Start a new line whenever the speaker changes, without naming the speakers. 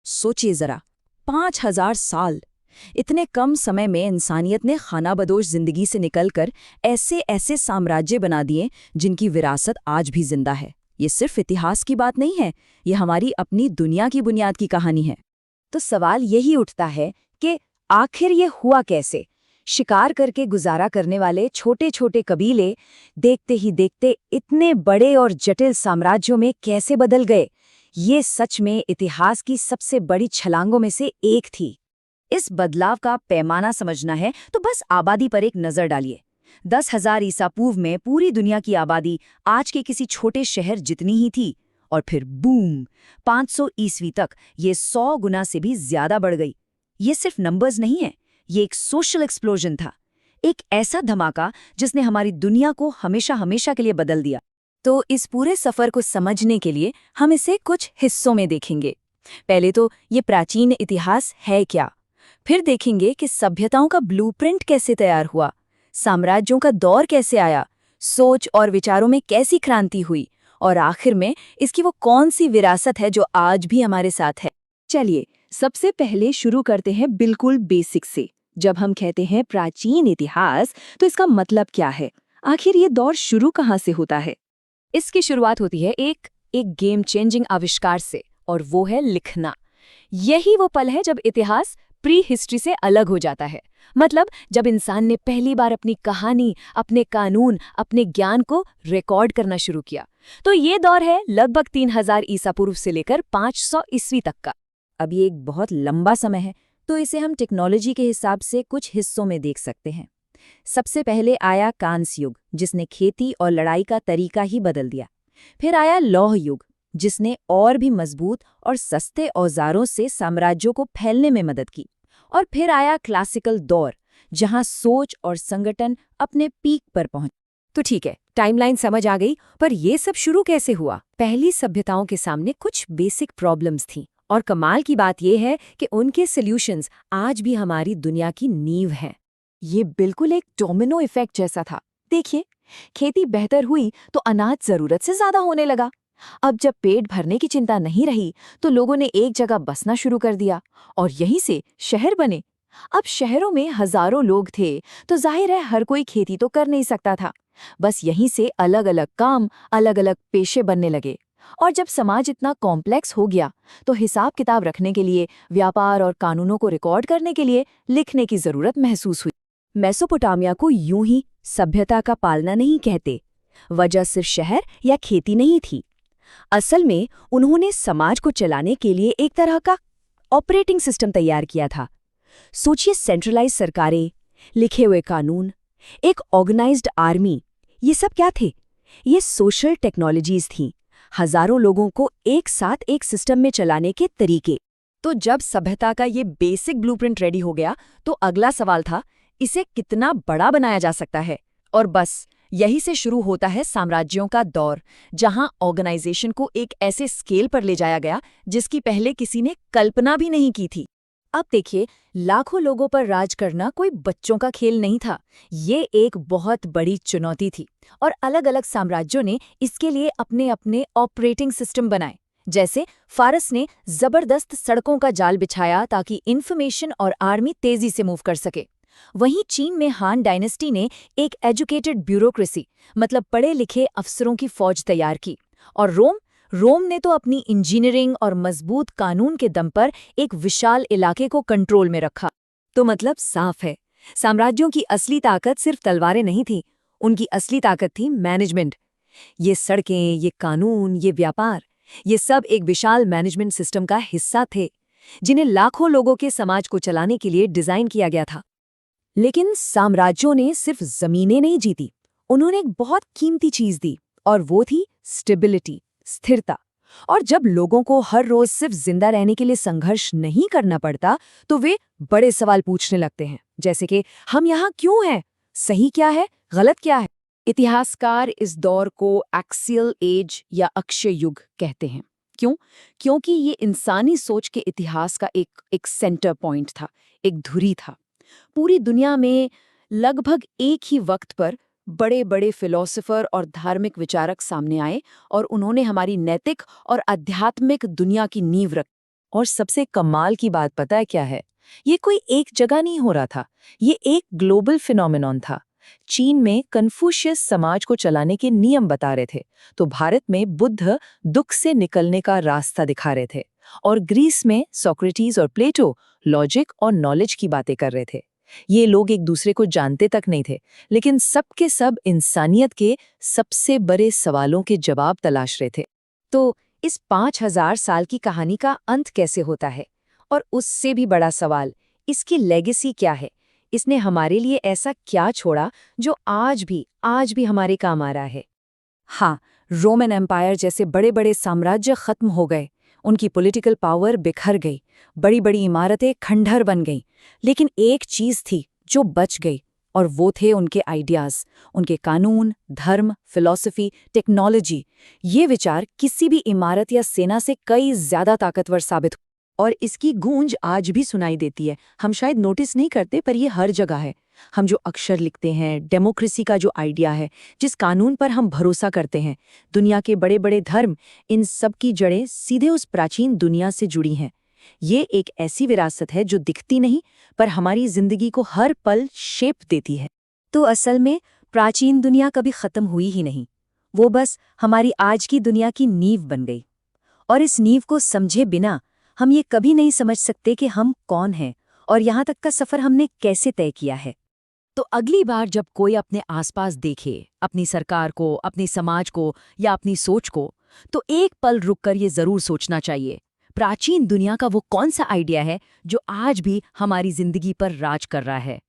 सोचिए जरा, 5000 साल। इतने कम समय में इंसानियत ने खानाबदोश जिंदगी से निकलकर ऐसे ऐसे साम्राज्य बना दिए जिनकी विरासत आज भी जिंदा है। ये सिर्फ इतिहास की बात नहीं है, ये हमारी अपनी दुनिया की बुनियाद की कहानी है।
तो सवाल यही उठता है कि आखिर ये हुआ कैसे? शिकार करके गुजारा करने वाले छोटे छोटे कबीले देखते ही देखते इतने बड़े और जटिल साम्राज्यों में कैसे बदल गए? ये सच में इतिहास की सबसे बड़ी छलांगों में से एक थी। इस बदलाव का पैमाना समझना है तो बस आबादी पर एक नजर डालिए। 10,000 ईसा पूर्व में पूरी दुनिया की आबादी आज के किसी छोटे शहर जितनी ही थी, और फिर बूम, 500 ईस्वी तक ये 100 गुना से भी ज्यादा बढ़ गई। ये सिर्फ नंबर्स नहीं है, ये एक सोशल एक्सप्लोजन था, एक ऐसा धमाका जिसने हमारी दुनिया को हमेशा हमेशा के लिए बदल दिया। तो इस पूरे सफर को समझने के लिए हम इसे कुछ हिस्सों में देखेंगे। पहले तो ये प्राचीन इतिहास है क्या, फिर देखेंगे कि सभ्यताओं का ब्लूप्रिंट कैसे तैयार हुआ, साम्राज्यों का दौर कैसे आया, सोच और विचारों में कैसी क्रांति हुई, और आखिर में इसकी वो कौन सी विरासत है जो आज भी हमारे साथ है। चलिए सबसे पहले शुरू करते हैं बिल्कुल बेसिक से। जब हम कहते हैं प्राचीन इतिहास, तो इसका मतलब क्या है? आखिर ये दौर शुरू कहाँ से होता है? इसकी शुरुआत होती है एक गेम चेंजिंग आविष्कार से, और वो है लिखना। यही वो पल है जब इतिहास प्री हिस्ट्री से अलग हो जाता है। मतलब जब इंसान ने पहली बार अपनी कहानी, अपने कानून, अपने ज्ञान को रिकॉर्ड करना शुरू किया। तो ये दौर है लगभग 3000 ईसा पूर्व से लेकर 500 ईस्वी तक का। अब ये एक बहुत लंबा समय है, तो इसे हम टेक्नोलॉजी के हिसाब से कुछ हिस्सों में देख सकते हैं। सबसे पहले आया कांस्य युग, जिसने खेती और लड़ाई का तरीका ही बदल दिया। फिर आया लौह युग, जिसने और भी मजबूत और सस्ते औजारों से साम्राज्यों को फैलने में मदद की। और फिर आया क्लासिकल दौर, जहां सोच और संगठन अपने पीक पर पहुंचे। तो ठीक है, टाइमलाइन समझ आ गई, पर ये सब शुरू कैसे हुआ? पहली सभ्यताओं के सामने कुछ बेसिक प्रॉब्लम्स थीं, और कमाल की बात यह है कि उनके सॉल्यूशंस आज भी हमारी दुनिया की नींव हैं। ये बिल्कुल एक डोमिनो इफेक्ट जैसा था। देखिए, खेती बेहतर हुई तो अनाज जरूरत से ज्यादा होने लगा। अब जब पेट भरने की चिंता नहीं रही, तो लोगों ने एक जगह बसना शुरू कर दिया, और यहीं से शहर बने। अब शहरों में हजारों लोग थे, तो जाहिर है हर कोई खेती तो कर नहीं सकता था। बस यहीं से अलग अलग काम, अलग अलग पेशे बनने लगे। और जब समाज इतना कॉम्प्लेक्स हो गया, तो हिसाब किताब रखने के लिए, व्यापार और कानूनों को रिकॉर्ड करने के लिए लिखने की जरूरत महसूस हुई। मेसोपोटामिया को यूं ही सभ्यता का पालना नहीं कहते। वजह सिर्फ शहर या खेती नहीं थी। असल में उन्होंने समाज को चलाने के लिए एक तरह का ऑपरेटिंग सिस्टम तैयार किया था। सोचिए, सेंट्रलाइज सरकारें, लिखे हुए कानून, एक ऑर्गेनाइज्ड आर्मी। ये सब क्या थे? ये सोशल टेक्नोलॉजीज थीं, हजारों लोगों को एक साथ एक सिस्टम में चलाने के तरीके। तो जब सभ्यता का ये बेसिक ब्लूप्रिंट रेडी हो गया, तो अगला सवाल था, इसे कितना बड़ा बनाया जा सकता है? और बस यही से शुरू होता है साम्राज्यों का दौर, जहां ऑर्गेनाइजेशन को एक ऐसे स्केल पर ले जाया गया जिसकी पहले किसी ने कल्पना भी नहीं की थी। अब देखिए, लाखों लोगों पर राज करना कोई बच्चों का खेल नहीं था। ये एक बहुत बड़ी चुनौती थी, और अलग अलग साम्राज्यों ने इसके लिए अपने अपने ऑपरेटिंग सिस्टम बनाए। जैसे फारस ने जबरदस्त सड़कों का जाल बिछाया ताकि इंफॉर्मेशन और आर्मी तेजी से मूव कर सके। वहीं चीन में हान डायनेस्टी ने एक एजुकेटेड ब्यूरोक्रेसी, मतलब पढ़े लिखे अफसरों की फौज तैयार की। और रोम ने तो अपनी इंजीनियरिंग और मजबूत कानून के दम पर एक विशाल इलाके को कंट्रोल में रखा। तो मतलब साफ है, साम्राज्यों की असली ताकत सिर्फ तलवारें नहीं थी, उनकी असली ताकत थी मैनेजमेंट। ये सड़कें, ये कानून, ये व्यापार, ये सब एक विशाल मैनेजमेंट सिस्टम का हिस्सा थे, जिन्हें लाखों लोगों के समाज को चलाने के लिए डिजाइन किया गया था। लेकिन साम्राज्यों ने सिर्फ जमीनें नहीं जीती, उन्होंने एक बहुत कीमती चीज दी, और वो थी स्टेबिलिटी, स्थिरता। और जब लोगों को हर रोज सिर्फ जिंदा रहने के लिए संघर्ष नहीं करना पड़ता, तो वे बड़े सवाल पूछने लगते हैं, जैसे कि हम यहाँ क्यों हैं, सही क्या है, गलत क्या है। इतिहासकार इस दौर को एक्सियल एज या अक्षय युग कहते हैं। क्यों? क्योंकि ये इंसानी सोच के इतिहास का एक सेंटर पॉइंट था, एक धुरी था। पूरी दुनिया में लगभग एक ही वक्त पर बड़े बड़े फिलोसोफर और धार्मिक विचारक सामने आए, और उन्होंने हमारी नैतिक और आध्यात्मिक दुनिया की नींव रखी। और सबसे कमाल की बात पता है क्या है? ये कोई एक जगह नहीं हो रहा था, ये एक ग्लोबल फिनोमेनॉन था। चीन में कन्फ्यूशियस समाज को चलाने के नियम बता रहे थे, तो भारत में बुद्ध दुख से निकलने का रास्ता दिखा रहे थे, और ग्रीस में सोक्रेटिस और प्लेटो लॉजिक और नॉलेज की बातें कर रहे थे। ये लोग एक दूसरे को जानते तक नहीं थे, लेकिन सबके सब इंसानियत के सबसे बड़े सवालों के जवाब तलाश रहे थे। तो इस 5000 साल की कहानी का अंत कैसे होता है? और उससे भी बड़ा सवाल, इसकी लेगेसी क्या है? इसने हमारे लिए ऐसा क्या छोड़ा जो आज भी हमारे काम आ रहा है? हाँ, रोमन एम्पायर जैसे बड़े बड़े साम्राज्य खत्म हो गए, उनकी पॉलिटिकल पावर बिखर गई, बड़ी बड़ी इमारतें खंडहर बन गईं। लेकिन एक चीज थी जो बच गई, और वो थे उनके आइडियाज, उनके कानून, धर्म, फिलॉसफी, टेक्नोलॉजी। ये विचार किसी भी इमारत या सेना से कई ज्यादा ताकतवर साबित हुए। और इसकी गूंज आज भी सुनाई देती है। हम शायद नोटिस नहीं करते, पर ये हर जगह है। हम जो अक्षर लिखते हैं, डेमोक्रेसी का जो आइडिया है, जिस कानून पर हम भरोसा करते हैं, दुनिया के बड़े बड़े धर्म, इन सब की जड़ें सीधे उस प्राचीन दुनिया से जुड़ी हैं। ये एक ऐसी विरासत है जो दिखती नहीं, पर हमारी जिंदगी को हर पल शेप देती है। तो असल में प्राचीन दुनिया कभी खत्म हुई ही नहीं, वो बस हमारी आज की दुनिया की नींव बन गई। और इस नींव को समझे बिना हम ये कभी नहीं समझ सकते कि हम कौन हैं और यहाँ तक का सफ़र हमने कैसे तय किया है।
तो अगली बार जब कोई अपने आसपास देखे, अपनी सरकार को, अपने समाज को या अपनी सोच को, तो एक पल रुककर ये जरूर सोचना चाहिए, प्राचीन दुनिया का वो कौन सा आइडिया है जो आज भी हमारी जिंदगी पर राज कर रहा है।